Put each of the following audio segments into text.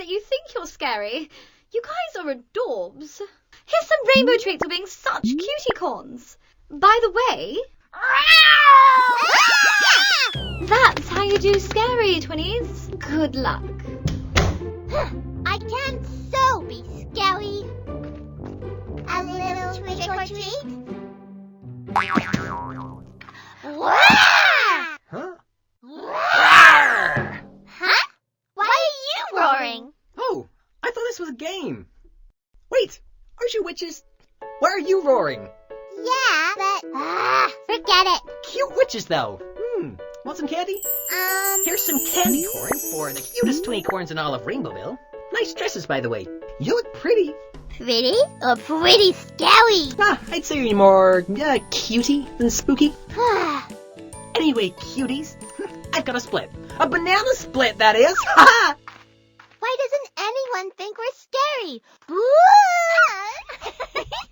that you think you're scary. You guys are adorbs. Here's some rainbow treats for being such cutie corns. By the way... That's how you do scary, twinnies. Good luck. I can so be scary. A little trick or treat? Huh? Huh? Why are you roaring? Oh, I thought this was a game. Wait, aren't you witches? Why are you roaring? Yeah, but forget it. Cute witches, though. Want some candy? Here's some candy corn for the cutest twinny-corns in all of Rainbowville. Nice dresses, by the way. You look pretty. Pretty or pretty scary? I'd say you're more cutie than spooky. Anyway, cuties, I've got a split. A banana split, that is. Ha! Why doesn't anyone think we're scary?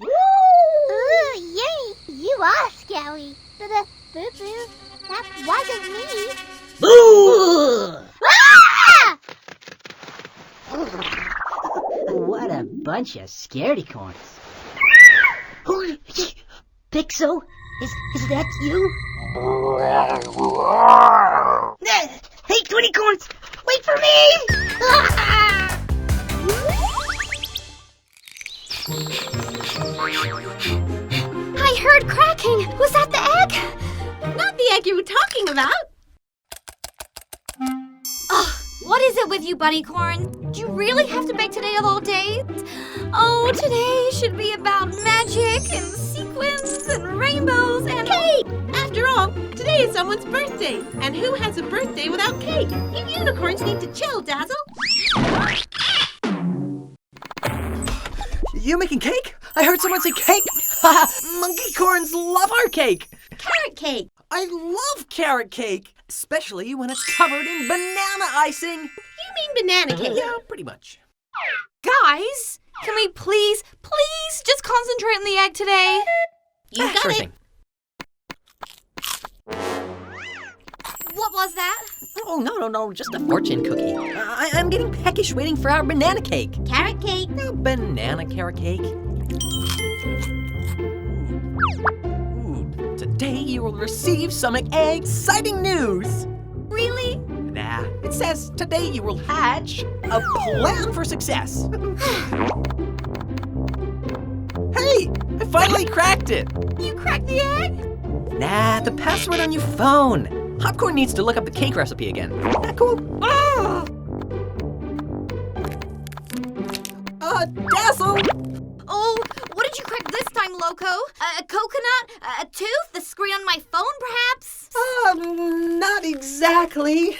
Ooh, yay! You are scary. Boo-boo, that wasn't me. Boo! What a bunch of scaredy-corns. Pixel, is that you? Hey, Twinny-corns, wait for me! I heard cracking. Was that the egg? Not the egg you were talking about. Ugh, what is it with you, Bunnycorn? Do you really have to bake today of all days? Oh, today should be about magic and sequins and rainbows and... Cake! After all, today is someone's birthday. And who has a birthday without cake? You unicorns need to chill, Dazzle. You making cake? I heard someone say cake. Monkey corns love our cake. Carrot cake. I love carrot cake, especially when it's covered in banana icing. You mean banana cake? Yeah, pretty much. Guys, can we please just concentrate on the egg today? You got Sure it. thing. What was that? Oh, no, just a fortune cookie. I'm getting peckish waiting for our banana cake. Carrot cake. No, banana carrot cake. Ooh, today you will receive some egg-citing news. Really? Nah, it says today you will hatch a plan for success. Hey, I finally cracked it. You cracked the egg? Nah, the password on your phone. Popcorn needs to look up the cake recipe again. That cool? Dazzle! Oh, what did you crack this time, Loco? A coconut? A tooth? The screen on my phone, perhaps? Not exactly.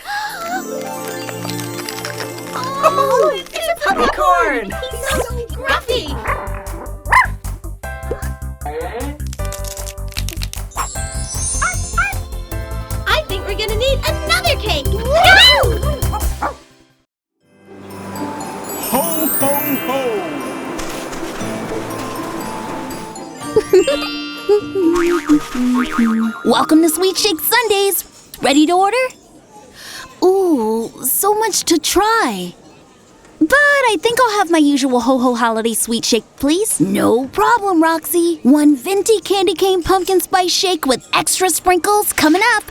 Oh, it's a popcorn! He's so gruffy. I think we're gonna need another cake. Ho, ho, ho! Welcome to Sweet Shake Sundays. Ready to order? Ooh, so much to try. But I think I'll have my usual ho-ho holiday sweet shake, please. No problem, Roxy. One venti candy cane pumpkin spice shake with extra sprinkles coming up.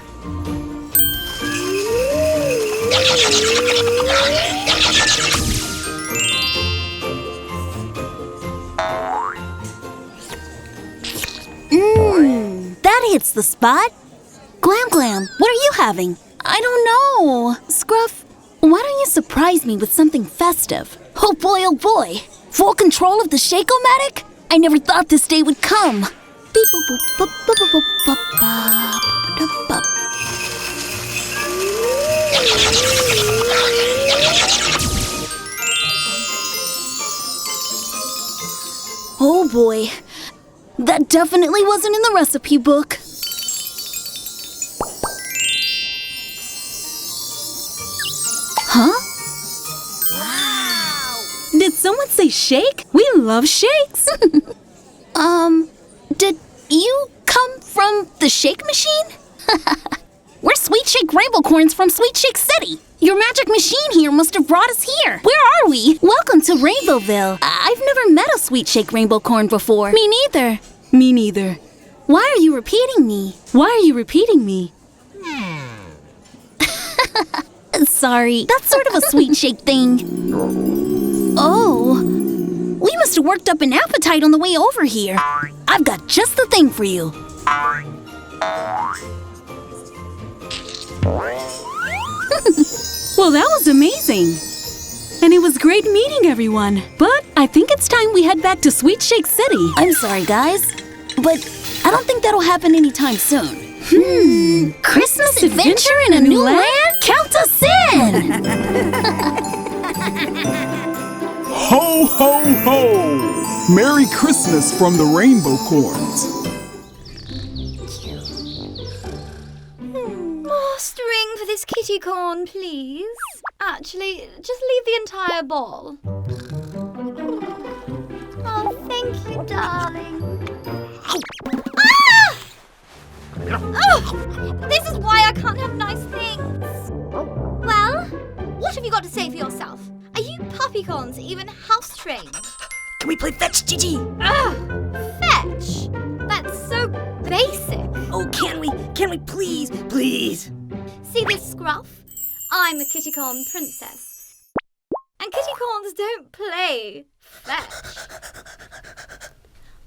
That hits the spot. Glam Glam, what are you having? I don't know. Scruff, why don't you surprise me with something festive? Oh boy. Full control of the Shake-O-Matic? I never thought this day would come. Oh boy. That definitely wasn't in the recipe book. Huh? Wow. Did someone say shake? We love shakes. Did you come from the shake machine? We're Sweet Sweet Shake Rainbocorns from Sweet Shake City. Your magic machine here must have brought us here. Where are we? Welcome to Rainbowville. I've never met a Sweet Shake Rainbocorn before. Me neither. Me neither. Why are you repeating me? Why are you repeating me? Sorry, that's sort of a Sweet Shake thing. Oh, we must have worked up an appetite on the way over here. I've got just the thing for you. Well, that was amazing. And it was great meeting everyone. But I think it's time we head back to Sweet Shake City. I'm sorry, guys, but I don't think that'll happen anytime soon. Christmas adventure in a new land? Count us in! Ho, ho, ho! Merry Christmas from the Rainbocorns. More string for this kitty corn, please. Actually, just leave the entire ball. Oh, thank you, darling. Ah! Oh, this is why I can't have nice things. Well, what have you got to say for yourself? Are you puppycorns even house-trained? Can we play fetch, Gigi? Fetch? That's so basic. Oh, can we? Can we please? Please? See this scruff? I'm the kittycorn princess. And kittycorns don't play fetch.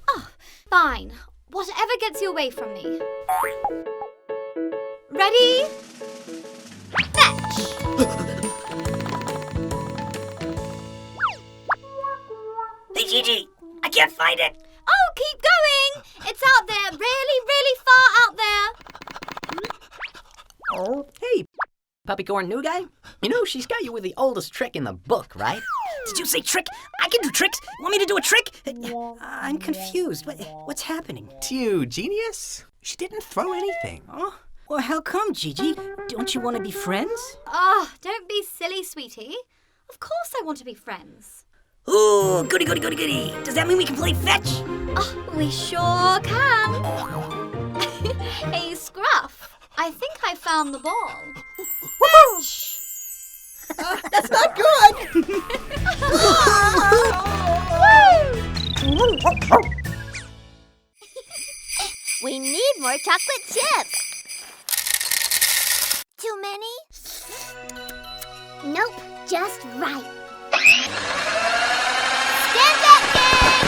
Oh, fine. Whatever gets you away from me. Ready? Fetch! Hey, Gigi, I can't find it. Oh, keep going! It's out there, really, really far out there. Oh, hey, Puppycorn new guy. You know, she's got you with the oldest trick in the book, right? Did you say trick? I can do tricks. Want me to do a trick? I'm confused. What's happening? To you, genius? She didn't throw anything. Oh, well, how come, Gigi? Don't you want to be friends? Oh, don't be silly, sweetie. Of course I want to be friends. Ooh, goody, goody, goody, goody. Does that mean we can play fetch? Oh, we sure can. Hey, Scruff, I think I found the ball. Fetch! That's not good! We need more chocolate chips. Too many? Nope, just right. Stand up, gang!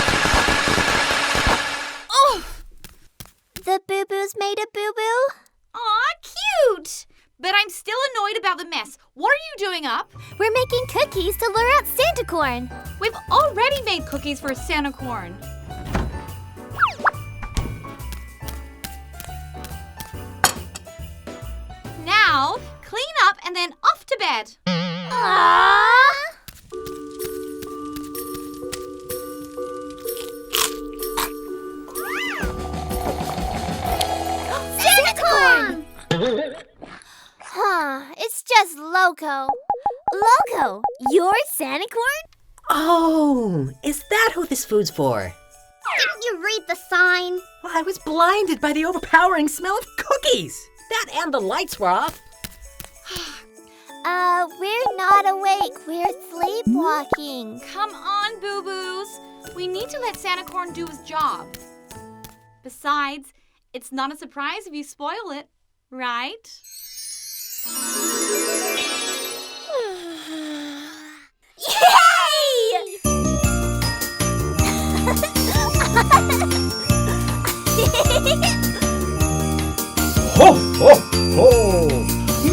Oh! The boo-boos made a boo-boo? Aw, cute! But I'm still annoyed about the mess. What are you doing up? We're making cookies to lure out Santa Corn. We've already made cookies for Santa Corn. Now, clean up and then off to bed. Aww. Santa Corn! Huh, it's just Loco. Loco, you're Santa Corn? Oh, is that who this food's for? Didn't you read the sign? Well, I was blinded by the overpowering smell of cookies. That and the lights were off. We're not awake. We're sleepwalking. Come on, boo-boos. We need to let Santa Corn do his job. Besides, it's not a surprise if you spoil it, right? Yay! Ho, ho, ho!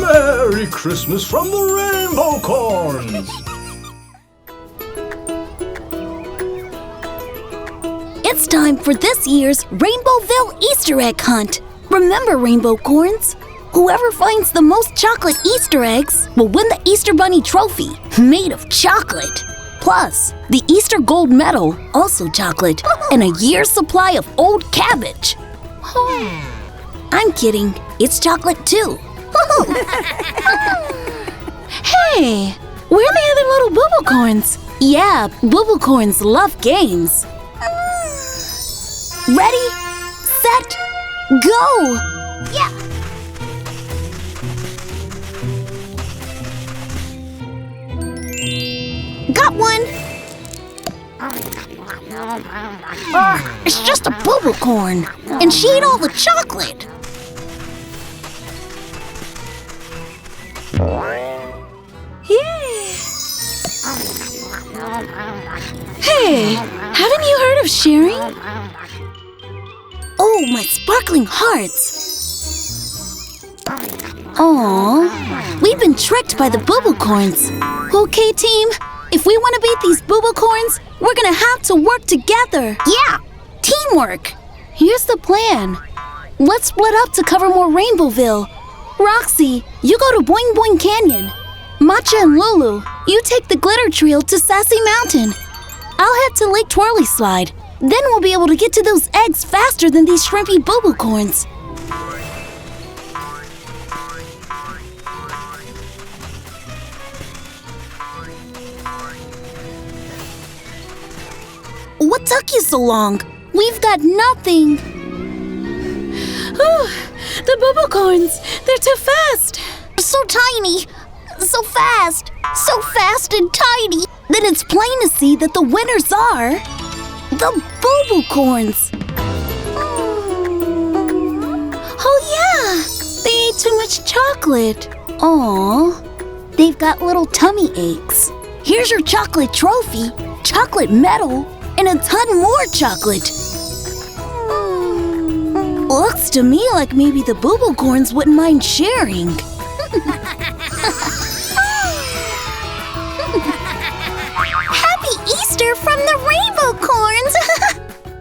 Merry Christmas from the Rainbocorns! It's time for this year's Rainbowville Easter egg hunt. Remember, Rainbocorns, whoever finds the most chocolate Easter eggs will win the Easter Bunny trophy, made of chocolate. Plus, the Easter Gold Medal, also chocolate, and a year's supply of old cabbage. I'm kidding, it's chocolate too. Hey, where are the other little Boobocorns? Yeah, Boobocorns love games. Ready, set, go! Yeah. that one. It's just a boo-boo corn, and she ate all the chocolate. Hey, haven't you heard of sharing? Oh, my sparkling hearts. Aww, we've been tricked by the Rainbocorns. Okay, team, if we want to beat these Rainbocorns, we're gonna have to work together. Yeah, teamwork. Here's the plan. Let's split up to cover more Rainbowville. Roxy, you go to Boing Boing Canyon. Matcha and Lulu, you take the glitter trail to Sassy Mountain. I'll head to Lake Twirly Slide. Then we'll be able to get to those eggs faster than these shrimpy Rainbocorns. What took you so long? We've got nothing. The Rainbocorns, they're too fast. So tiny, so fast and tiny. Then it's plain to see that the winners are the Rainbocorns. Oh yeah, they ate too much chocolate. Aww, they've got little tummy aches. Here's your chocolate trophy, chocolate medal, and a ton more chocolate. Looks to me like maybe the Rainbocorns wouldn't mind sharing. Happy Easter from the